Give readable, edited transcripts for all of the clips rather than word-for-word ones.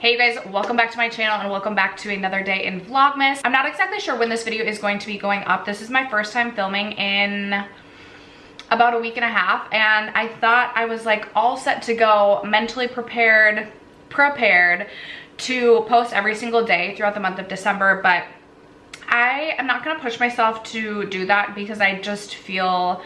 Hey you guys, welcome back to my channel and welcome back to another day in Vlogmas. I'm not exactly sure when this video is going to be going up. This is my first time filming in about a week and a half, and I thought I was like all set to go, mentally prepared to post every single day throughout the month of December, but I am not gonna push myself to do that because I just feel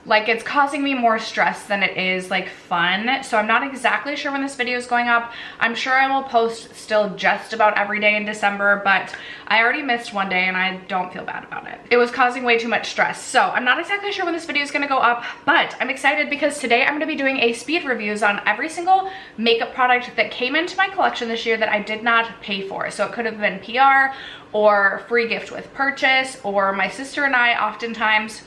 like it's causing me more stress than it is like fun. So I'm not exactly sure when this video is going up. I'm sure I will post still just about every day in December, but I already missed one day and I don't feel bad about it. It was causing way too much stress. So I'm not exactly sure when this video is gonna go up, but I'm excited because today I'm gonna be doing a speed reviews on every single makeup product that came into my collection this year that I did not pay for. So it could have been PR or free gift with purchase, or my sister and I oftentimes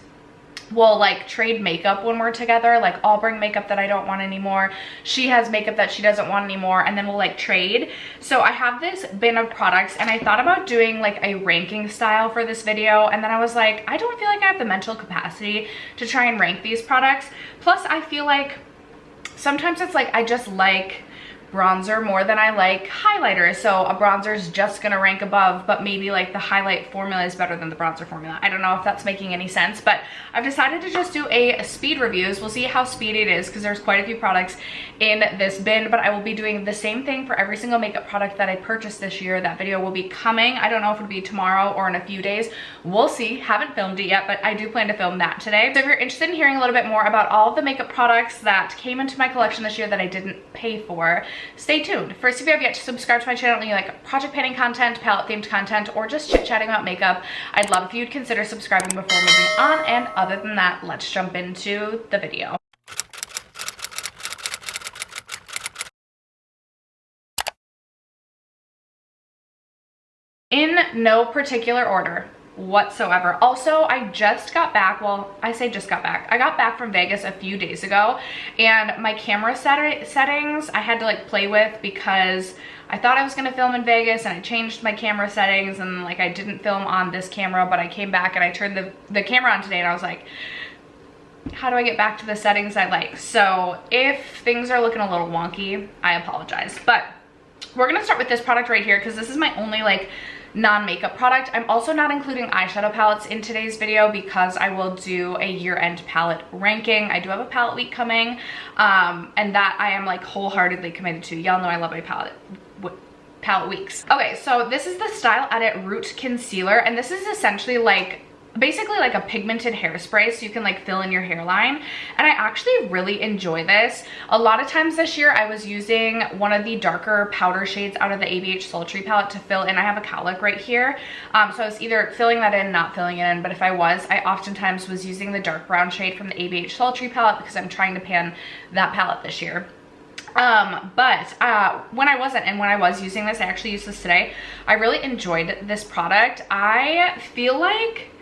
we'll like trade makeup when we're together. Like I'll bring makeup that I don't want anymore, she has makeup that she doesn't want anymore, and then we'll like trade. So I have this bin of products and I thought about doing like a ranking style for this video, and then I was like, I don't feel like I have the mental capacity to try and rank these products. Plus I feel like sometimes it's like I just like bronzer more than I like highlighter, so a bronzer is just gonna rank above, but maybe like the highlight formula is better than the bronzer formula. I don't know if that's making any sense, but I've decided to just do a speed reviews. We'll see how speedy it is because there's quite a few products in this bin, but I will be doing the same thing for every single makeup product that I purchased this year. That video will be coming. I don't know if it'll be tomorrow or in a few days. We'll see. Haven't filmed it yet, but I do plan to film that today. So if you're interested in hearing a little bit more about all of the makeup products that came into my collection this year that I didn't pay for, stay tuned. First, if you have yet to subscribe to my channel and you like project painting content, palette themed content, or just chit-chatting about makeup, I'd love if you'd consider subscribing before moving on. And other than that, let's jump into the video. In no particular order whatsoever. Also, I just got back, well, I say just got back, I got back from Vegas a few days ago, and my camera settings I had to like play with because I thought I was gonna film in Vegas and I changed my camera settings, and like I didn't film on this camera, but I came back and I turned the camera on today and I was like, how do I get back to the settings I like? So if things are looking a little wonky, I apologize. But we're gonna start with this product right here because this is my only like non-makeup product. I'm also not including eyeshadow palettes in today's video because I will do a year-end palette ranking. I do have a palette week coming, and that I am like wholeheartedly committed to. Y'all know I love my palette weeks. Okay, so this is the Style Edit Root Concealer, and this is essentially like basically like a pigmented hairspray, so you can like fill in your hairline, and I actually really enjoy this. A lot of times this year I was using one of the darker powder shades out of the ABH Sultry palette to fill in. I have a cowlick right here, so I was either filling that in, not filling it in, but if I oftentimes was using the dark brown shade from the ABH Sultry palette because I'm trying to pan that palette this year. When I wasn't, and when I was using this, I actually used this today, I really enjoyed this product. I feel like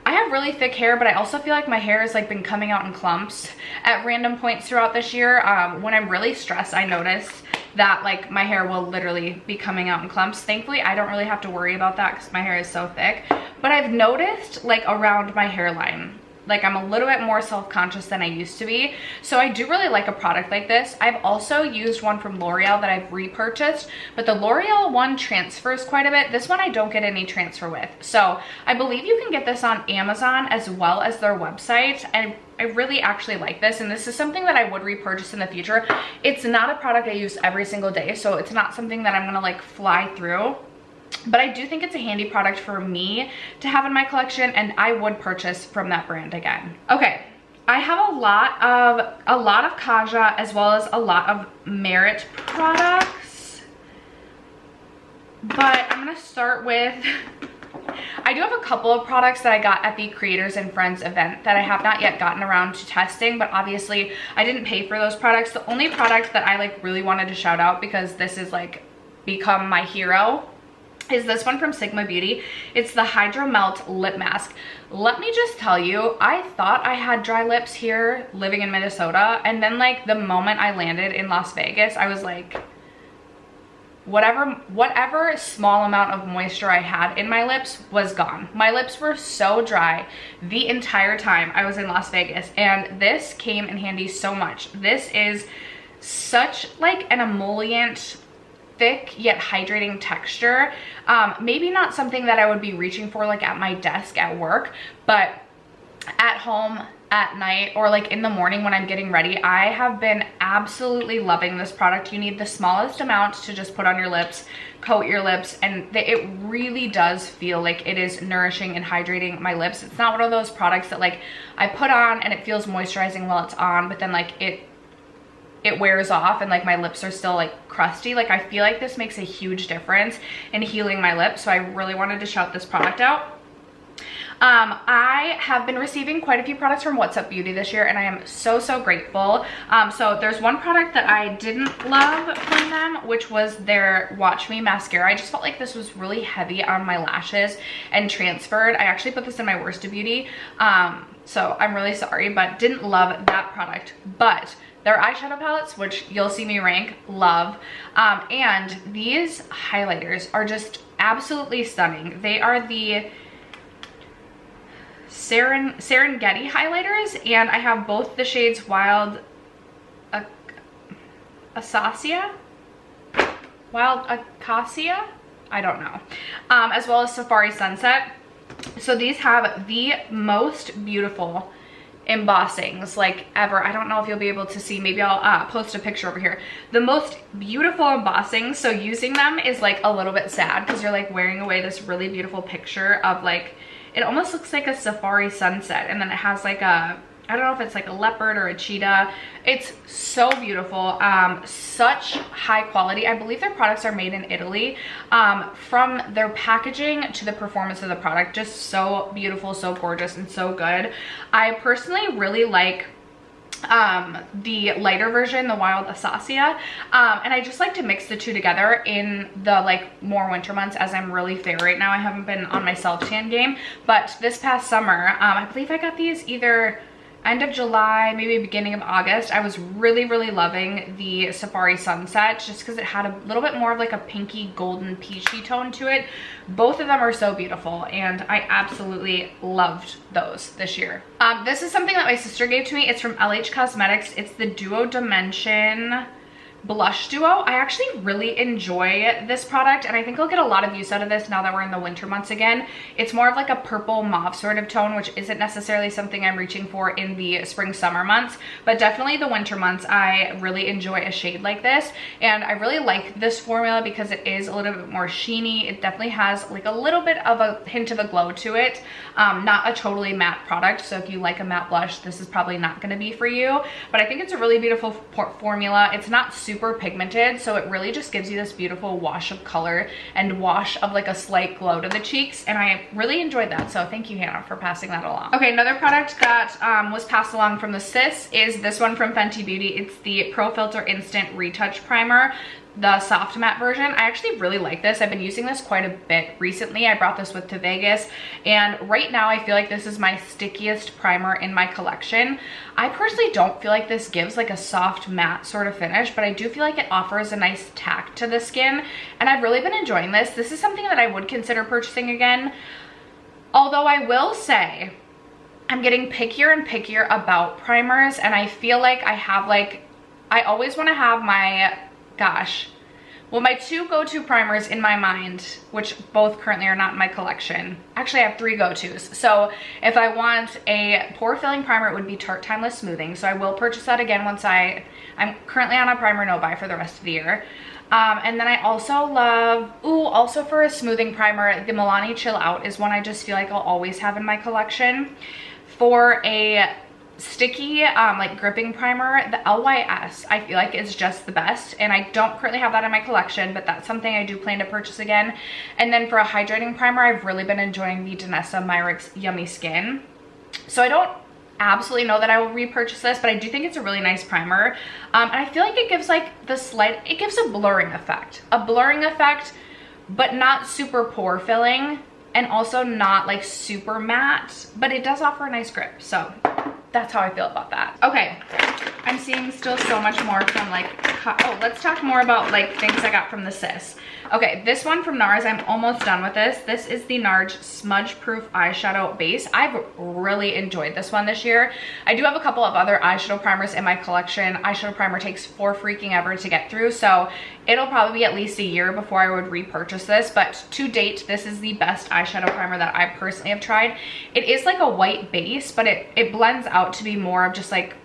I have really thick hair, but I also feel like my hair has like been coming out in clumps at random points throughout this year. When I'm really stressed, I notice that like my hair will literally be coming out in clumps. Thankfully, I don't really have to worry about that because my hair is so thick, but I've noticed like around my hairline, like I'm a little bit more self-conscious than I used to be. So I do really like a product like this. I've also used one from L'Oreal that I've repurchased, but the L'Oreal one transfers quite a bit. This one I don't get any transfer with. So I believe you can get this on Amazon as well as their website. And I really actually like this, and this is something that I would repurchase in the future. It's not a product I use every single day, so it's not something that I'm gonna like fly through. But I do think it's a handy product for me to have in my collection, and I would purchase from that brand again. Okay, I have a lot of Kaja as well as a lot of Merit products, but I'm gonna start with, I do have a couple of products that I got at the Creators and Friends event that I have not yet gotten around to testing, but obviously I didn't pay for those products. The only product that I like really wanted to shout out, because this is like become my hero, is this one from Sigma Beauty. It's the Hydro Melt Lip Mask. Let me just tell you, I thought I had dry lips here living in Minnesota, and then like the moment I landed in Las Vegas, I was like, whatever small amount of moisture I had in my lips was gone. My lips were so dry the entire time I was in Las Vegas, and this came in handy so much. This is such like an emollient thick yet hydrating texture. Maybe not something that I would be reaching for like at my desk at work, but at home, at night, or like in the morning when I'm getting ready, I have been absolutely loving this product. You need the smallest amount to just put on your lips, coat your lips, and it really does feel like it is nourishing and hydrating my lips. It's not one of those products that like I put on and it feels moisturizing while it's on, but then like it wears off and like my lips are still like crusty. Like I feel like this makes a huge difference in healing my lips, so I really wanted to shout this product out. I have been receiving quite a few products from What's Up Beauty this year, and I am so grateful. So there's one product that I didn't love from them, which was their Watch Me mascara. I just felt like this was really heavy on my lashes and transferred. I actually put this in my Worst of Beauty, so I'm really sorry, but didn't love that product. But their eyeshadow palettes, which you'll see me rank, love. And these highlighters are just absolutely stunning. They are the Serengeti highlighters, and I have both the shades Wild Acacia, I don't know, as well as Safari Sunset. So these have the most beautiful embossings like ever. I don't know if you'll be able to see, maybe I'll post a picture over here. The most beautiful embossings, so using them is like a little bit sad because you're like wearing away this really beautiful picture of like, it almost looks like a safari sunset, and then it has like a, I don't know if it's like a leopard or a cheetah. It's so beautiful, such high quality. I believe their products are made in Italy. From their packaging to the performance of the product, just so beautiful, so gorgeous, and so good. I personally really like the lighter version, the Wild Acacia, and I just like to mix the two together in the like more winter months, as I'm really fair right now. I haven't been on my self tan game, but this past summer, I believe I got these either end of July, maybe beginning of August. I was really loving the Safari Sunset just because it had a little bit more of like a pinky golden peachy tone to it. Both of them are so beautiful, and I absolutely loved those this year. This is something that my sister gave to me. It's from LH Cosmetics. It's the Duo Dimension Blush Duo. I actually really enjoy this product, and I think I'll get a lot of use out of this now that we're in the winter months again. It's more of like a purple mauve sort of tone, which isn't necessarily something I'm reaching for in the spring summer months, but definitely the winter months I really enjoy a shade like this. And I really like this formula because it is a little bit more sheeny. It definitely has like a little bit of a hint of a glow to it. Not a totally matte product, so if you like a matte blush, this is probably not going to be for you, but I think it's a really beautiful formula. It's not super pigmented, so it really just gives you this beautiful wash of color and wash of like a slight glow to the cheeks, and I really enjoyed that, so thank you, Hannah, for passing that along. Okay, another product that was passed along from the sis is this one from Fenty Beauty. It's the Pro Filter Instant Retouch Primer, the soft matte version. I actually really like this. I've been using this quite a bit recently. I brought this with to Vegas, and right now I feel like this is my stickiest primer in my collection. I personally don't feel like this gives like a soft matte sort of finish, but I do feel like it offers a nice tack to the skin, and I've really been enjoying this. This is something that I would consider purchasing again, although I will say I'm getting pickier and pickier about primers, and I feel like I have like, I always want to have my, well, my two go-to primers in my mind, which both currently are not in my collection. Actually, I have three go-tos. So if I want a pore filling primer, it would be Tarte Timeless Smoothing. So I will purchase that again once I'm currently on a primer no-buy for the rest of the year. And then I also love, also for a smoothing primer, the Milani Chill Out is one I just feel like I'll always have in my collection. For a sticky like gripping primer, the LYS I feel like is just the best, and I don't currently have that in my collection, but that's something I do plan to purchase again. And then for a hydrating primer, I've really been enjoying the Danessa Myricks Yummy Skin. So I don't absolutely know that I will repurchase this, but I do think it's a really nice primer, and I feel like it gives like it gives a blurring effect, but not super pore filling, and also not like super matte, but it does offer a nice grip. So that's how I feel about that. Okay, I'm seeing still so much more from like, oh, let's talk more about like things I got from the sis. Okay, this one from NARS, I'm almost done with this. This is the NARS Smudge Proof Eyeshadow Base. I've really enjoyed this one this year. I do have a couple of other eyeshadow primers in my collection. Eyeshadow primer takes for freaking ever to get through, so it'll probably be at least a year before I would repurchase this, but to date, this is the best eyeshadow primer that I personally have tried. It is like a white base, but it blends out to be more of just like,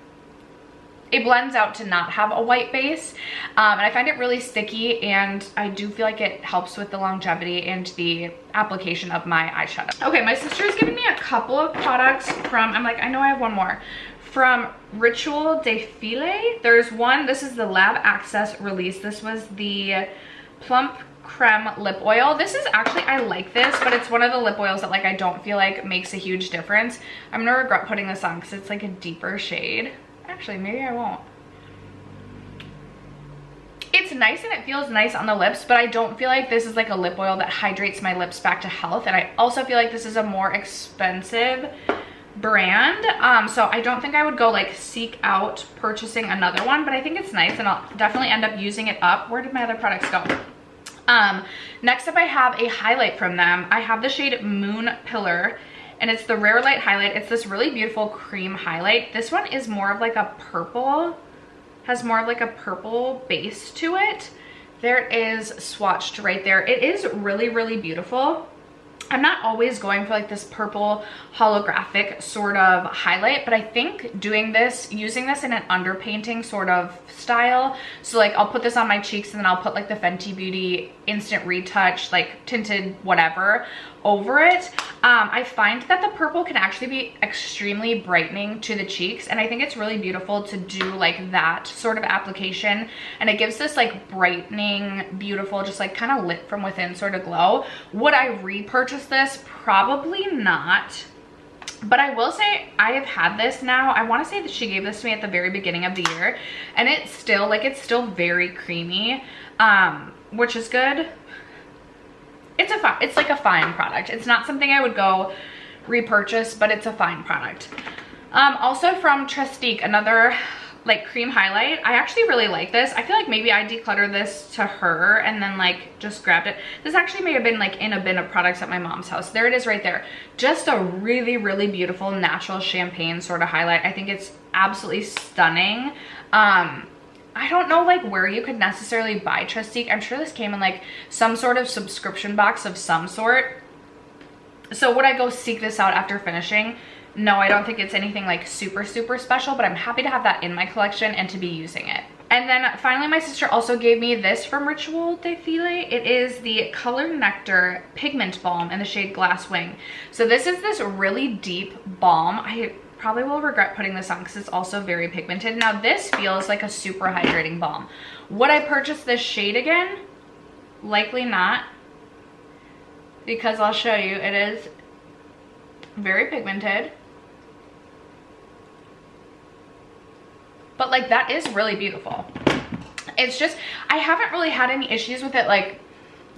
it blends out to not have a white base, and I find it really sticky, and I do feel like it helps with the longevity and the application of my eyeshadow. Okay, my sister's given me a couple of products from, I'm like, I know I have one more, from Ritual de Fille. There's one, this is the Lab Access release. This was the Plump Creme Lip Oil. This is actually, I like this, but it's one of the lip oils that like I don't feel like makes a huge difference. I'm gonna regret putting this on because it's like a deeper shade. Actually, maybe I won't. It's nice and it feels nice on the lips, but I don't feel like this is like a lip oil that hydrates my lips back to health. And I also feel like this is a more expensive brand. So I don't think I would go like seek out purchasing another one, but I think it's nice and I'll definitely end up using it up. Where did my other products go? Next up, I have a highlight from them. I have the shade Moon Pillar, and it's the Rare Light Highlight. It's this really beautiful cream highlight. This one is more of like a purple, has more of like a purple base to it. There it is swatched right there. It is really, really beautiful. I'm not always going for like this purple holographic sort of highlight, but I think doing this, using this in an underpainting sort of style, so like I'll put this on my cheeks and then I'll put like the Fenty Beauty Instant Retouch, like tinted whatever over it. I find that the purple can actually be extremely brightening to the cheeks, and I think it's really beautiful to do like that sort of application, and it gives this like brightening, beautiful, just like kind of lit from within sort of glow. Would I repurchase this? Probably not, but I will say I have had this now. I want to say that she gave this to me at the very beginning of the year, and it's still like, it's still very creamy, which is good. It's like a fine product. It's not something I would go repurchase, but it's a fine product. Also from Trestique, another like cream highlight. I actually really like this. I feel like maybe I decluttered this to her and then like just grabbed it. This actually may have been like in a bin of products at my mom's house. There it is right there. Just a really, really beautiful natural champagne sort of highlight. I think it's absolutely stunning. I don't know like where you could necessarily buy Trestique. I'm sure this came in like some sort of subscription box of some sort. So would I go seek this out after finishing? No, I don't think it's anything like super, super special, but I'm happy to have that in my collection and to be using it. And then finally, my sister also gave me this from Ritual de Fille. It is the Color Nectar Pigment Balm in the shade Glass Wing. So this is this really deep balm. I probably will regret putting this on because it's also very pigmented. Now this feels like a super hydrating balm. Would I purchase this shade again? Likely not, because I'll show you, it is very pigmented, but like that is really beautiful. It's just, I haven't really had any issues with it like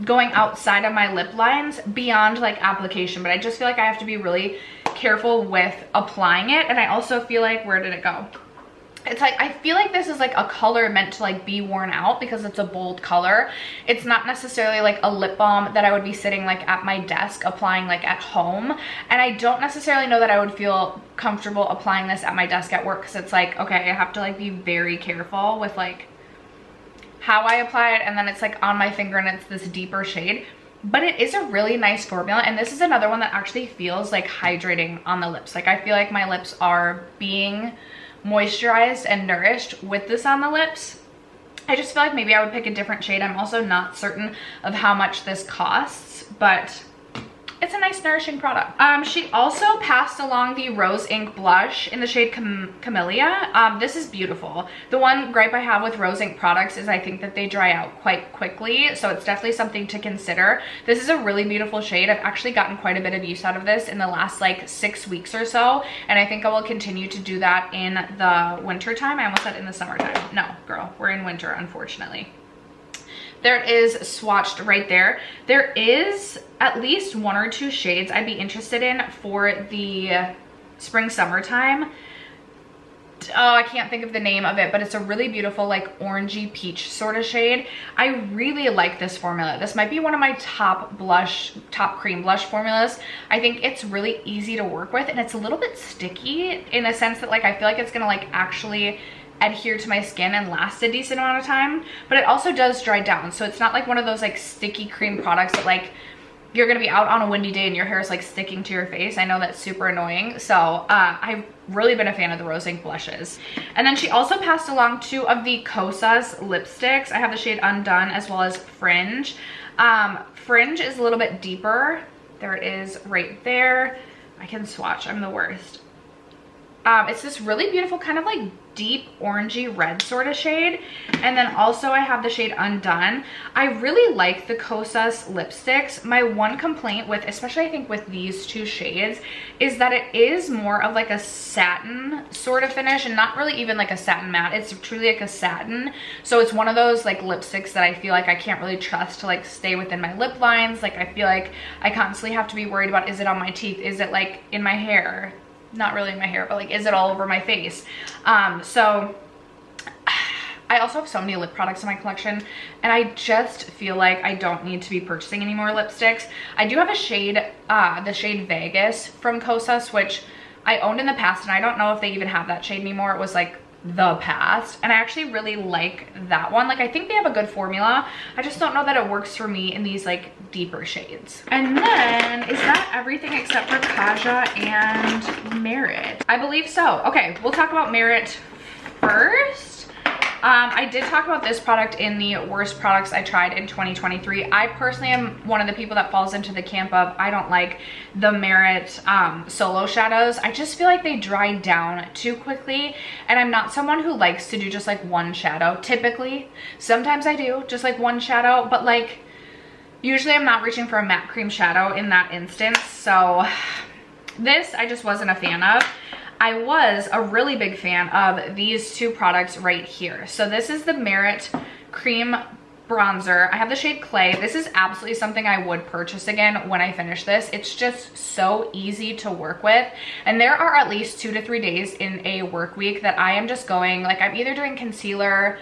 going outside of my lip lines beyond like application, but I just feel like I have to be really careful with applying it. And I also feel like, where did it go? It's like, I feel like this is like a color meant to like be worn out because it's a bold color. It's not necessarily like a lip balm that I would be sitting like at my desk applying like at home. And I don't necessarily know that I would feel comfortable applying this at my desk at work, because it's like, okay, I have to like be very careful with like how I apply it, and then it's like on my finger and it's this deeper shade. But it is a really nice formula, and this is another one that actually feels like hydrating on the lips. Like I feel like my lips are being moisturized and nourished with this on the lips. I just feel like maybe I would pick a different shade. I'm also not certain of how much this costs, but it's a nice nourishing product. She also passed along the Rose Ink blush in the shade Camellia. This is beautiful. The one gripe I have with Rose Ink products is I think that they dry out quite quickly, so it's definitely something to consider. This is a really beautiful shade. I've actually gotten quite a bit of use out of this in the last like 6 weeks or so, and I think I will continue to do that in the winter time. I almost said in the summertime. No, girl, we're in winter, unfortunately. There it is swatched right there. There is at least 1 or 2 shades I'd be interested in for the spring summertime. oh, I can't think of the name of it, but it's a really beautiful like orangey peach sort of shade. I really like this formula. This might be one of my top cream blush formulas. I think it's really easy to work with, and it's a little bit sticky in a sense that like I feel like it's gonna like actually adhere to my skin and last a decent amount of time, but it also does dry down. So it's not like one of those like sticky cream products that like you're gonna be out on a windy day and your hair is like sticking to your face. I know that's super annoying. So I've really been a fan of the Rose Ink blushes. And then she also passed along 2 of the Kosas lipsticks. I have the shade Undone as well as Fringe. Fringe is a little bit deeper. There it is right there. I can swatch, I'm the worst. It's this really beautiful kind of like deep orangey red sort of shade. And then also I have the shade Undone. I really like the Kosas lipsticks. My one complaint with, especially I think with these 2 shades, is that it is more of like a satin sort of finish and not really even like a satin matte. It's truly like a satin. So it's one of those like lipsticks that I feel like I can't really trust to like stay within my lip lines. Like I feel like I constantly have to be worried about, is it on my teeth? Is it like in my hair? Not really in my hair, but like, is it all over my face? So I also have so many lip products in my collection, and I just feel like I don't need to be purchasing any more lipsticks. I do have a shade, the shade Vegas from Kosas, which I owned in the past, and I don't know if they even have that shade anymore. It was like the past, and I actually really like that one. Like I think they have a good formula. I just don't know that it works for me in these like deeper shades. And then is that everything except for Kaja and Merit? I believe so. Okay, we'll talk about Merit first. I did talk about this product in the worst products I tried in 2023. I personally am one of the people that falls into the camp of I don't like the Merit solo shadows. I just feel like they dry down too quickly, and I'm not someone who likes to do just like one shadow typically. Sometimes I do just like one shadow, but like usually I'm not reaching for a matte cream shadow in that instance. So this I just wasn't a fan of. I was a really big fan of these 2 products right here. So this is the Merit Cream Bronzer. I have the shade Clay. This is absolutely something I would purchase again when I finish this. It's just so easy to work with. And there are at least 2 to 3 days in a work week that I am just going, like I'm either doing concealer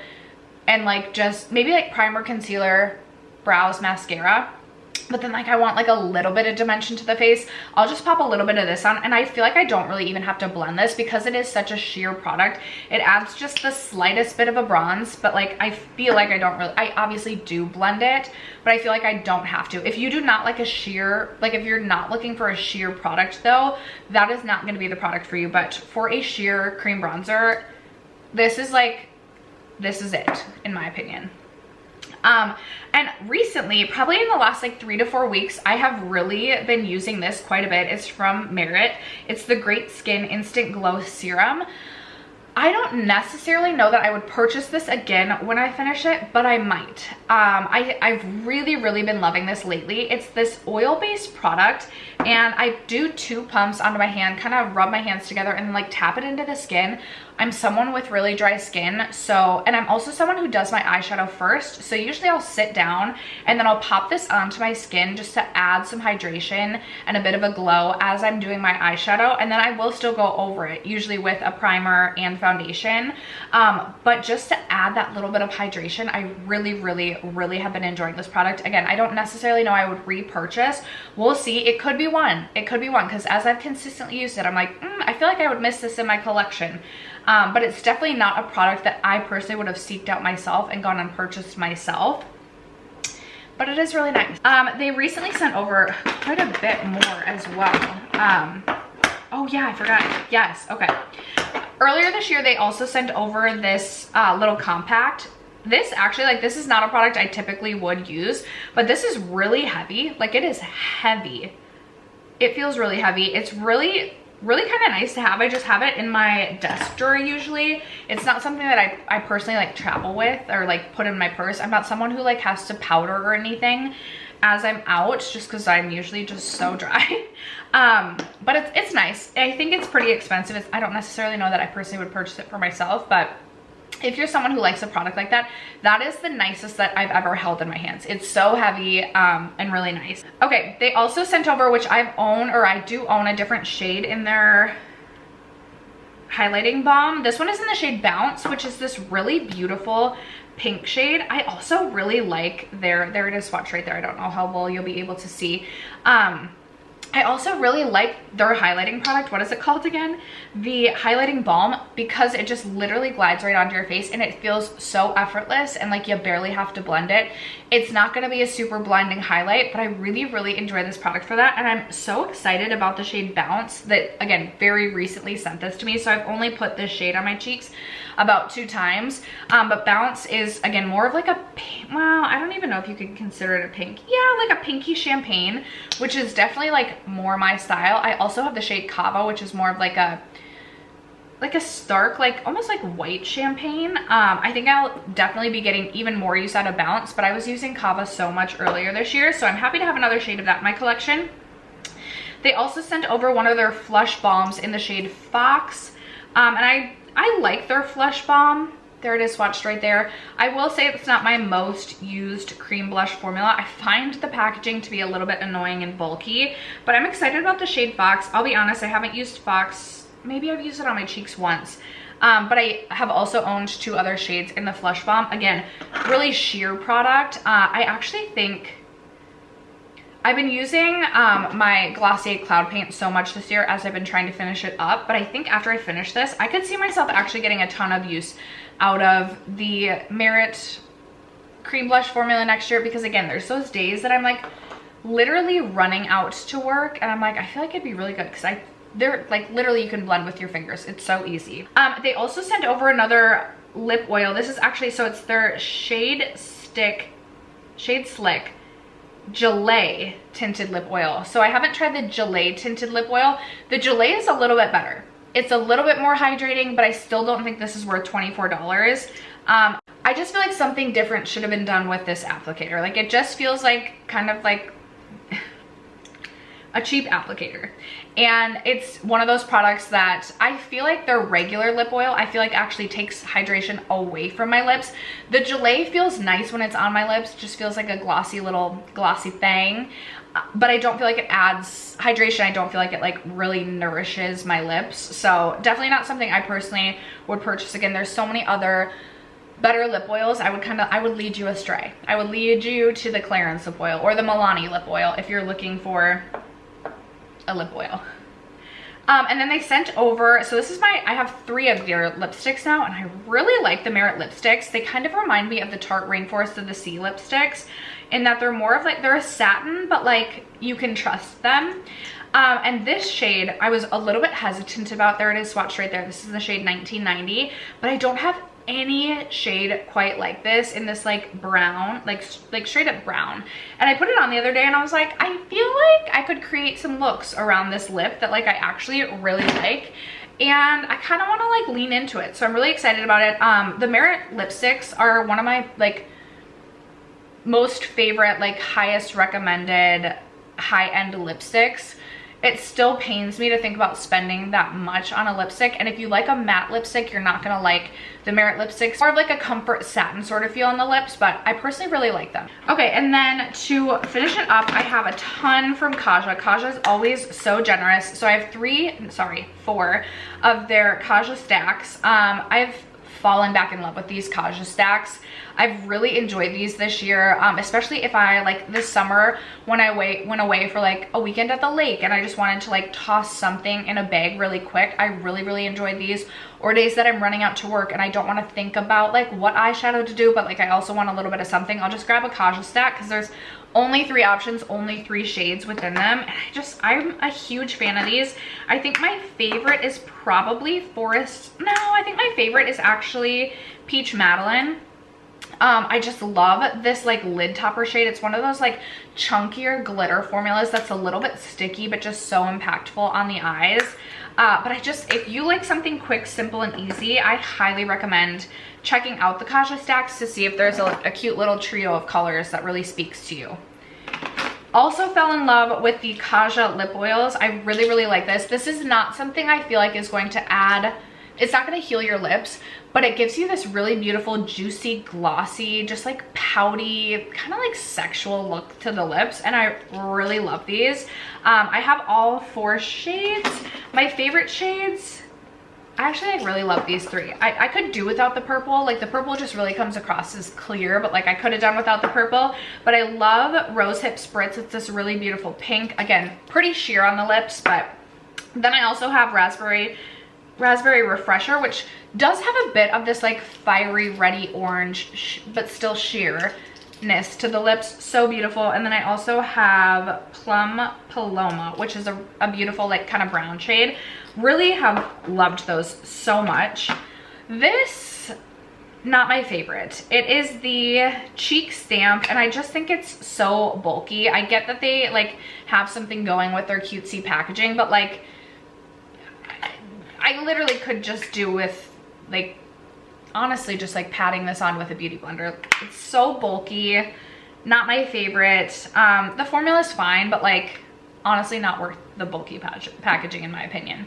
and like just maybe like primer, concealer, brows, mascara. But then like I want like a little bit of dimension to the face. I'll just pop a little bit of this on, and I feel like I don't really even have to blend this because it is such a sheer product. It adds just the slightest bit of a bronze, but like I feel like I don't really, I obviously do blend it, but I feel like I don't have to. If you do not like a sheer, like if you're not looking for a sheer product though, that is not going to be the product for you. But for a sheer cream bronzer, this is it in my opinion. And recently, probably in the last like 3 to 4 weeks, I have really been using this quite a bit. It's from Merit. It's the Great Skin Instant Glow Serum. I don't necessarily know that I would purchase this again when I finish it, but I might. I've really been loving this lately. It's this oil-based product, and I do 2 pumps onto my hand, kind of rub my hands together and like tap it into the skin. I'm someone with really dry skin, so, and I'm also someone who does my eyeshadow first, so usually I'll sit down and then I'll pop this onto my skin just to add some hydration and a bit of a glow as I'm doing my eyeshadow, and then I will still go over it, usually with a primer and foundation, but just to add that little bit of hydration. I really have been enjoying this product. Again, I don't necessarily know I would repurchase. We'll see. It could be one, because as I've consistently used it, I'm like, I feel like I would miss this in my collection. But it's definitely not a product that I personally would have seeked out myself and gone and purchased myself. But it is really nice. They recently sent over quite a bit more as well. Oh yeah, I forgot. Yes, okay. Earlier this year, they also sent over this little compact. This actually, like, this is not a product I typically would use, but this is really heavy. Like, it is heavy. It feels really heavy. It's really kind of nice to have. I just have it in my desk drawer usually. It's not something that I personally like travel with or like put in my purse. I'm not someone who like has to powder or anything as I'm out, just because I'm usually just so dry. But it's nice. I think it's pretty expensive. I don't necessarily know that I personally would purchase it for myself, but if you're someone who likes a product like that, that is the nicest that I've ever held in my hands. It's so heavy and really nice. Okay, they also sent over, which I do own a different shade in their, highlighting balm. This one is in the shade Bounce, which is this really beautiful pink shade. I also really like there it is swatched right there. I don't know how well you'll be able to see. I also really like their highlighting product. What is it called again? The highlighting balm, because it just literally glides right onto your face and it feels so effortless and like you barely have to blend it. It's not going to be a super blinding highlight, but I really enjoy this product for that. And I'm so excited about the shade Bounce that, again, very recently sent this to me. So I've only put this shade on my cheeks about 2 times. But Bounce is, again, more of like a pink, well, I don't even know if you could consider it a pink. Yeah, like a pinky champagne, which is definitely like more my style. I also have the shade Kaja, which is more of like a stark, like almost like white champagne. I think I'll definitely be getting even more use out of Bounce, but I was using Kaja so much earlier this year, so I'm happy to have another shade of that in my collection. They also sent over one of their Flush Balms in the shade Fox, and I like their Flush Balm. There it is swatched right there. I will say it's not my most used cream blush formula. I find the packaging to be a little bit annoying and bulky, but I'm excited about the shade Fox. I'll be honest, I haven't used Fox. Maybe I've used it on my cheeks once. But I have also owned 2 other shades in the Flush Balm. Again, really sheer product. I actually think I've been using my Glossier Cloud Paint so much this year as I've been trying to finish it up. But I think after I finish this, I could see myself actually getting a ton of use out of the Merit cream blush formula next year. Because again, there's those days that I'm like literally running out to work and I'm like, I feel like it'd be really good because they're like literally you can blend with your fingers. It's so easy. They also sent over another lip oil. This is actually, so it's their Shade Slick Gelée tinted lip oil. So I haven't tried the Gelée tinted lip oil. The Gelée is a little bit better. It's a little bit more hydrating, but I still don't think this is worth $24. I just feel like something different should have been done with this applicator. Like it just feels like kind of like a cheap applicator. And it's one of those products that I feel like their regular lip oil, I feel like actually takes hydration away from my lips. The Gelée feels nice when it's on my lips. It just feels like a little glossy thing. But I don't feel like it adds hydration. I don't feel like it like really nourishes my lips. So definitely not something I personally would purchase again. There's so many other better lip oils. I would lead you astray. I would lead you to the Clarins lip oil or the Milani lip oil if you're looking for a lip oil. And then they sent over, so this is I have 3 of their lipsticks now, and I really like the Merit lipsticks. They kind of remind me of the Tarte Rainforest of the Sea lipsticks in that they're more of like, they're a satin, but like you can trust them. And this shade, I was a little bit hesitant about. There it is swatched right there. This is the shade 1990, but I don't have any shade quite like this in this like brown, like straight up brown. And I put it on the other day and I was like, I feel like I could create some looks around this lip that like I actually really like, and I kind of want to like lean into it. So I'm really excited about it. The Merit lipsticks are one of my like most favorite, like highest recommended high-end lipsticks. It still pains me to think about spending that much on a lipstick. And if you like a matte lipstick, you're not gonna like the Merit lipsticks. More of like a comfort satin sort of feel on the lips, but I personally really like them. Okay, and then to finish it up, I have a ton from Kaja. Kaja is always so generous. So I have 4 of their Kaja stacks. I've fallen back in love with these Kaja stacks. I've really enjoyed these this year, especially if I like this summer when I went away for like a weekend at the lake and I just wanted to like toss something in a bag really quick. I really enjoyed these. Or days that I'm running out to work and I don't want to think about like what eyeshadow to do, but like I also want a little bit of something. I'll just grab a Kaja stack because there's only 3 options, only 3 shades within them. And I'm a huge fan of these. I think my favorite is probably I think my favorite is actually Peach Madeline. I just love this like lid topper shade. It's one of those like chunkier glitter formulas that's a little bit sticky but just so impactful on the eyes. But if you like something quick, simple, and easy, I highly recommend checking out the Kaja stacks to see if there's a cute little trio of colors that really speaks to you. Also fell in love with the Kaja lip oils. I really like this. This is not something I feel like is going to add, it's not going to heal your lips, but it gives you this really beautiful, juicy, glossy, just like pouty, kind of like sexual look to the lips. And I really love these. I have all 4 shades. My favorite shades, actually I really love these three. I could do without the purple. Like the purple just really comes across as clear, but like I could have done without the purple. But I love Rose Hip Spritz. It's this really beautiful pink. Again, pretty sheer on the lips, but then I also have Raspberry Refresher, which does have a bit of this like fiery reddy orange, but still sheerness to the lips. So beautiful. And then I also have Plum Paloma, which is a beautiful like kind of brown shade. Really have loved those so much. This, not my favorite. It is the Cheek Stamp, and I just think it's so bulky. I get that they like have something going with their cutesy packaging, but like I literally could just do with like, honestly, just like patting this on with a beauty blender. It's so bulky, not my favorite. The formula is fine, but like honestly not worth the bulky packaging in my opinion.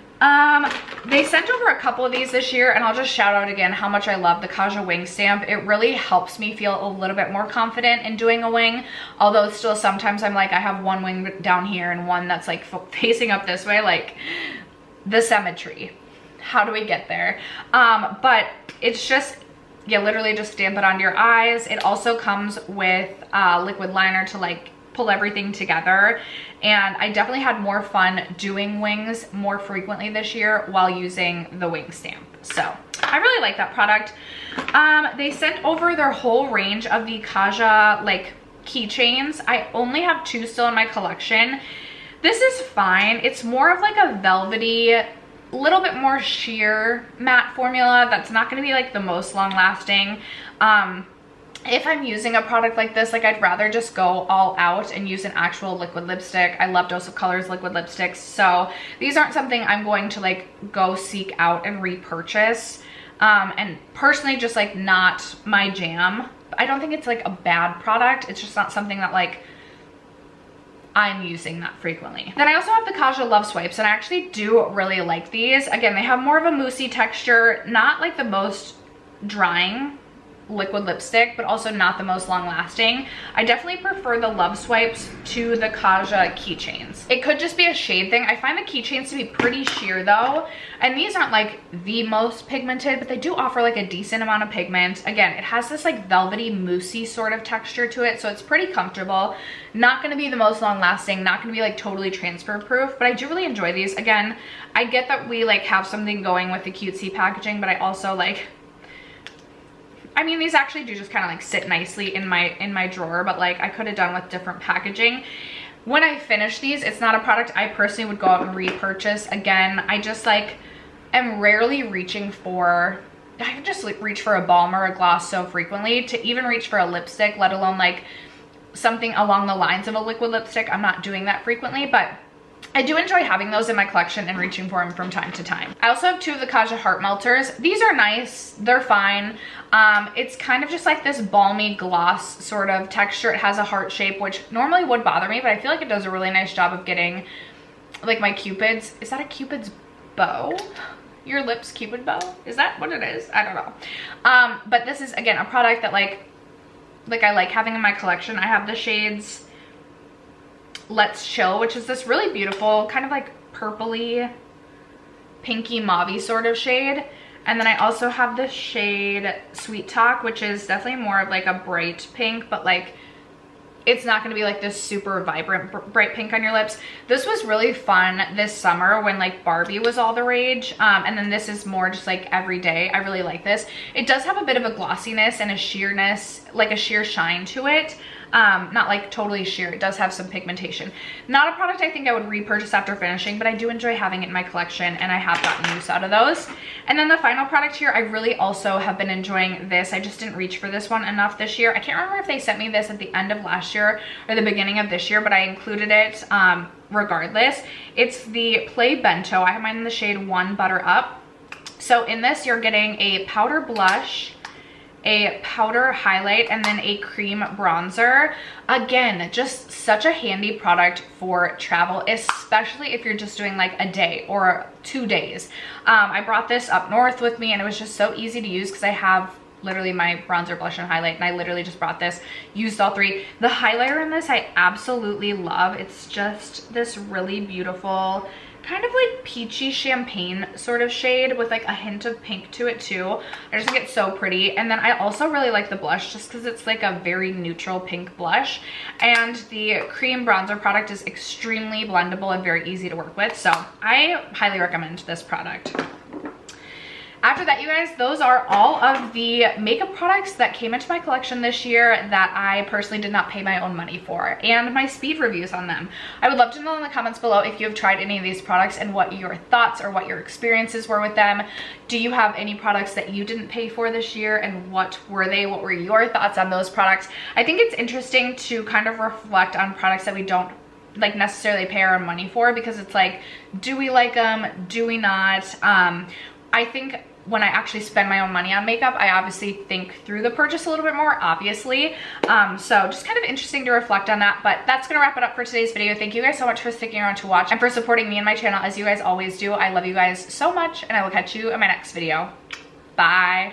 They sent over a couple of these this year, and I'll just shout out again how much I love the Kaja wing stamp. It really helps me feel a little bit more confident in doing a wing, although still sometimes I'm like, I have one wing down here and one that's like facing up this way, like the symmetry. How do we get there? But it's just, you literally just stamp it onto your eyes. It also comes with liquid liner to like pull everything together, and I definitely had more fun doing wings more frequently this year while using the wing stamp. So I really like that product. They sent over their whole range of the Kaja like keychains. I only have 2 still in my collection. This is fine. It's more of like a velvety, little bit more sheer matte formula that's not going to be like the most long lasting. If I'm using a product like this, like I'd rather just go all out and use an actual liquid lipstick. I love Dose of Colors liquid lipsticks, so these aren't something I'm going to like go seek out and repurchase. And personally, just like not my jam. I don't think it's like a bad product. It's just not something that like I'm using that frequently. Then I also have the Kaja Love Swipes, and I actually do really like these. Again, they have more of a moussey texture, not like the most drying liquid lipstick, but also not the most long lasting. I definitely prefer the Love Swipes to the Kaja keychains. It could just be a shade thing. I find the keychains to be pretty sheer though, and these aren't like the most pigmented, but they do offer like a decent amount of pigment. Again, it has this like velvety moussey sort of texture to it, so it's pretty comfortable. Not going to be the most long lasting, not going to be like totally transfer proof, but I do really enjoy these. Again, I get that we like have something going with the cutesy packaging, but I also like, I mean, these actually do just kind of like sit nicely in my drawer, but like I could have done with different packaging. When I finish these, it's not a product I personally would go out and repurchase. Again, I just like am rarely reaching for, I can just like reach for a balm or a gloss so frequently. To even reach for a lipstick, let alone like something along the lines of a liquid lipstick, I'm not doing that frequently, but I do enjoy having those in my collection and reaching for them from time to time. I also have 2 of the Kaja Heart Melters. These are nice, they're fine. It's kind of just like this balmy gloss sort of texture. It has a heart shape, which normally would bother me, but I feel like it does a really nice job of getting like my Cupid's, is that a Cupid's bow? Your lips Cupid bow? Is that what it is? I don't know. But this is, again, a product that like I like having in my collection. I have the shades Let's Chill, which is this really beautiful kind of like purpley, pinky mauvey sort of shade. And then I also have the shade Sweet Talk, which is definitely more of like a bright pink, but like it's not going to be like this super vibrant bright pink on your lips. This was really fun this summer when like Barbie was all the rage. And then this is more just like everyday. I really like this. It does have a bit of a glossiness and a sheerness, like a sheer shine to it. Not like totally sheer. It does have some pigmentation. Not a product I think I would repurchase after finishing, but I do enjoy having it in my collection, and I have gotten use out of those. And then the final product here, I really also have been enjoying this. I just didn't reach for this one enough this year. I can't remember if they sent me this at the end of last year or the beginning of this year, but I included it regardless. It's the Play Bento. I have mine in the shade 1 Butter Up. So in this, you're getting a powder blush, a powder highlight, and then a cream bronzer. Again, just such a handy product for travel, especially if you're just doing like a day or 2 days. I brought this up north with me, and it was just so easy to use because I have literally my bronzer, blush, and highlight, and I literally just brought this, used all 3. The highlighter in this I absolutely love. It's just this really beautiful kind of like peachy champagne sort of shade with like a hint of pink to it too. I just think it's so pretty. And then I also really like the blush just because it's like a very neutral pink blush. And the cream bronzer product is extremely blendable and very easy to work with. So I highly recommend this product. After that, you guys, those are all of the makeup products that came into my collection this year that I personally did not pay my own money for, and my speed reviews on them. I would love to know in the comments below if you have tried any of these products and what your thoughts or what your experiences were with them. Do you have any products that you didn't pay for this year, and what were they? What were your thoughts on those products? I think it's interesting to kind of reflect on products that we don't like necessarily pay our own money for, because it's like, do we like them? Do we not? I think when I actually spend my own money on makeup, I obviously think through the purchase a little bit more, obviously. So just kind of interesting to reflect on that, but that's gonna wrap it up for today's video. Thank you guys so much for sticking around to watch and for supporting me and my channel as you guys always do. I love you guys so much, and I will catch you in my next video. Bye.